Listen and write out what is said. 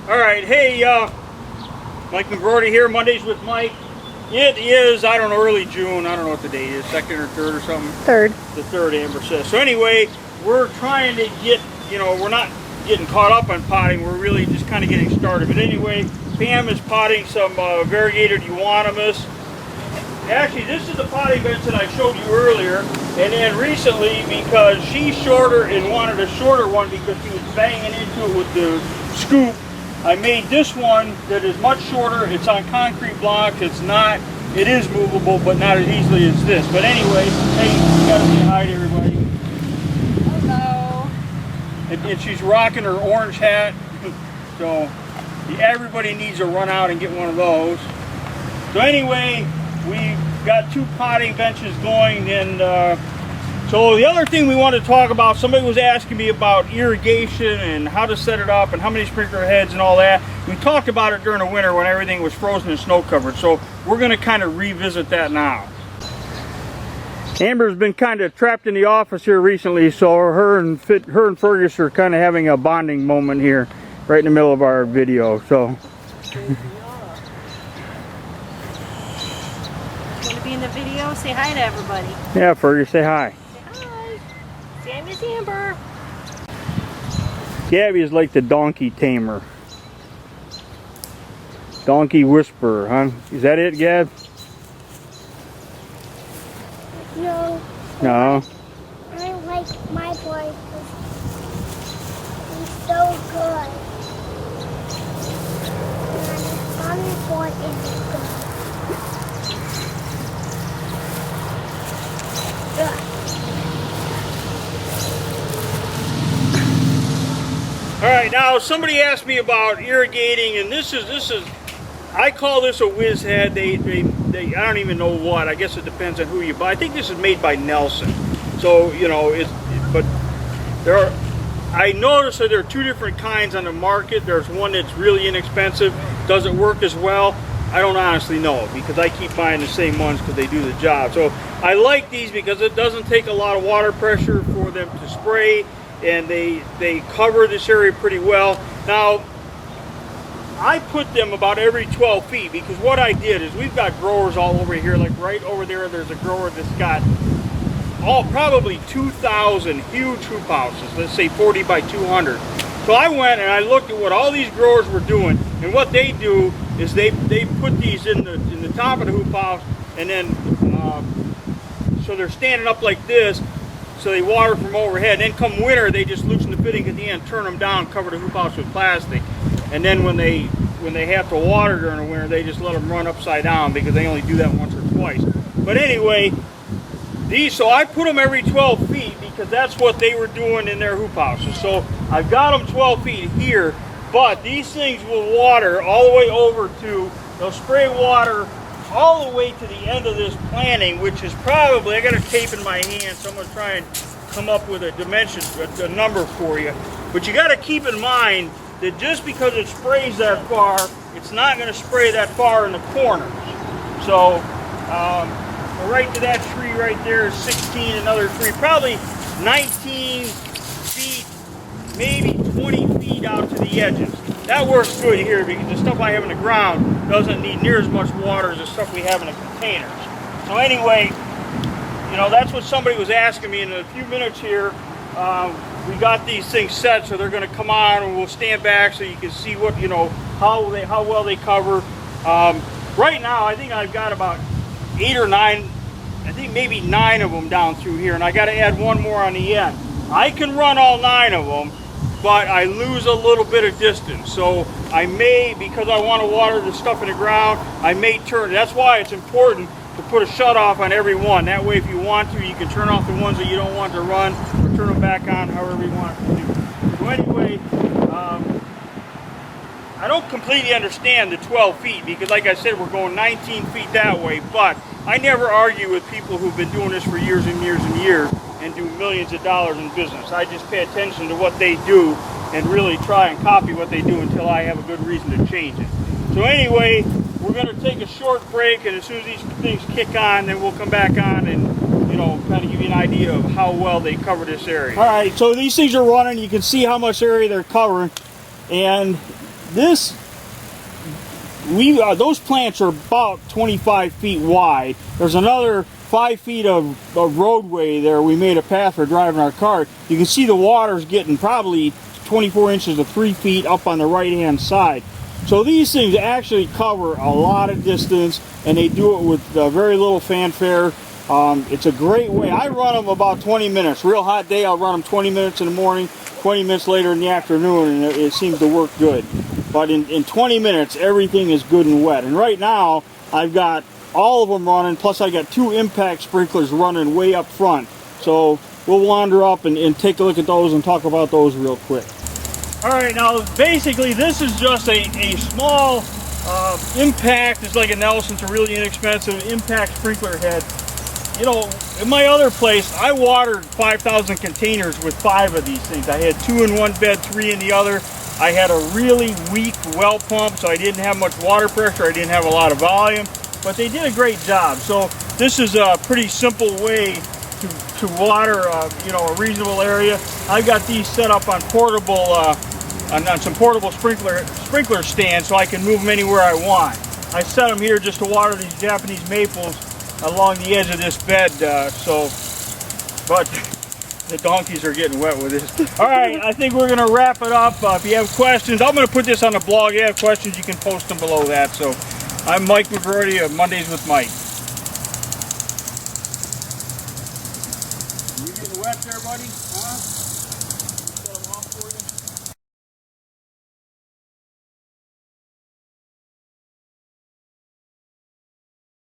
Alright, hey, Mike McGroarty here, Mondays with Mike. It is, I don't know, early June. I don't know what the date is, 2nd or 3rd or something? 3rd. The 3rd, Amber says. So anyway, we're trying to get, we're not getting caught up on potting. We're really just kind of getting started. But anyway, Pam is potting some variegated euonymus. Actually, this is the potting bench that I showed you earlier. And then recently, because she's shorter and wanted a shorter one because she was banging into it with the scoop, I made this one that is much shorter. It's on concrete blocks. It is movable, but not as easily as this. But anyway, hey, you gotta say hi to everybody. Hello. And she's rocking her orange hat. So everybody needs to run out and get one of those. So anyway, we've got 2 potting benches going, and so the other thing we want to talk about, somebody was asking me about irrigation and how to set it up and how many sprinkler heads and all that. We talked about it during the winter when everything was frozen and snow covered, so we're going to kind of revisit that now. Amber's been kind of trapped in the office here recently, so her and Fergus are kind of having a bonding moment here right in the middle of our video. So Want to be in the video? Say hi to everybody. yeah, Fergus, say hi. Say Miss Amber. Gabby is like the donkey tamer. Donkey whisperer, huh? Is that it, Gab? No. No. I like my boy because he's so good. And mommy's boy is good. All right, now somebody asked me about irrigating, and this is I call this a whiz head. They I don't even know what. I guess it depends on who you buy. I think this is made by Nelson. So but I noticed that there are 2 different kinds on the market. There's one that's really inexpensive, doesn't work as well. I don't honestly know because I keep buying the same ones because they do the job. So I like these because it doesn't take a lot of water pressure for them to spray, and they cover this area pretty well. Now, I put them about every 12 feet because what I did is we've got growers all over here, like right over there's a grower that's got probably 2,000 huge hoop houses, let's say 40 by 200. So I went and I looked at what all these growers were doing, and what they do is they put these in the top of the hoop house, and then so they're standing up like this, so they water from overhead. And then come winter, they just loosen the fitting at the end, turn them down, cover the hoop house with plastic, and then when they have to water during the winter, they just let them run upside down because they only do that once or twice. But anyway, so I put them every 12 feet because that's what they were doing in their hoop houses. So I've got them 12 feet here, but these things will water all the way over they'll spray water all the way to the end of this planting, which is probably, I got a tape in my hand, so I'm going to try and come up with a dimension, a number for you. But you got to keep in mind that just because it sprays that far, it's not going to spray that far in the corners. So right to that tree right there is 16, another tree, probably 19 feet, maybe 20 feet out to the edges. That works good here because the stuff I have in the ground doesn't need near as much water as the stuff we have in the containers. So anyway, that's what somebody was asking me. In a few minutes here, we got these things set, so they're going to come on, and we'll stand back so you can see what how well they cover. Right now, I think I've got about 8 or 9. I think maybe 9 of them down through here, and I got to add 1 more on the end. I can run all 9 of them, but I lose a little bit of distance. So I may, because I want to water the stuff in the ground, I may turn. That's why it's important to put a shutoff on every one. That way, if you want to, you can turn off the ones that you don't want to run, or turn them back on however you want to do. So anyway, I don't completely understand the 12 feet because, like I said, we're going 19 feet that way, but I never argue with people who've been doing this for years and years and years and do millions of dollars in business. I just pay attention to what they do and really try and copy what they do until I have a good reason to change it. So anyway, we're going to take a short break, and as soon as these things kick on, then we'll come back on and kind of give you an idea of how well they cover this area. All right, so these things are running. You can see how much area they're covering, and those plants are about 25 feet wide. There's another 5 feet of roadway there. We made a path for driving our car. You can see the water's getting probably 24 inches to 3 feet up on the right hand side. So these things actually cover a lot of distance, and they do it with very little fanfare. It's a great way. I run them about 20 minutes. Real hot day, I'll run them 20 minutes in the morning, 20 minutes later in the afternoon, and it seems to work good. But in 20 minutes, everything is good and wet. And right now, I've got all of them running, plus I got 2 impact sprinklers running way up front. So we'll wander up and take a look at those and talk about those real quick. All right, now basically this is just a small impact. It's like a Nelson. It's a really inexpensive impact sprinkler head. You know, in my other place, I watered 5,000 containers with 5 of these things. I had 2 in one bed, 3 in the other. I had a really weak well pump, so I didn't have much water pressure. I didn't have a lot of volume, but they did a great job. So this is a pretty simple way to water, you know, a reasonable area. I've got these set up on portable, on some portable sprinkler stands, so I can move them anywhere I want. I set them here just to water these Japanese maples along the edge of this bed. But the donkeys are getting wet with this. All right, I think we're gonna wrap it up. If you have questions, I'm gonna put this on the blog. If you have questions, you can post them below that. So I'm Mike McGroarty of Mondays with Mike. You getting wet there, buddy? Huh?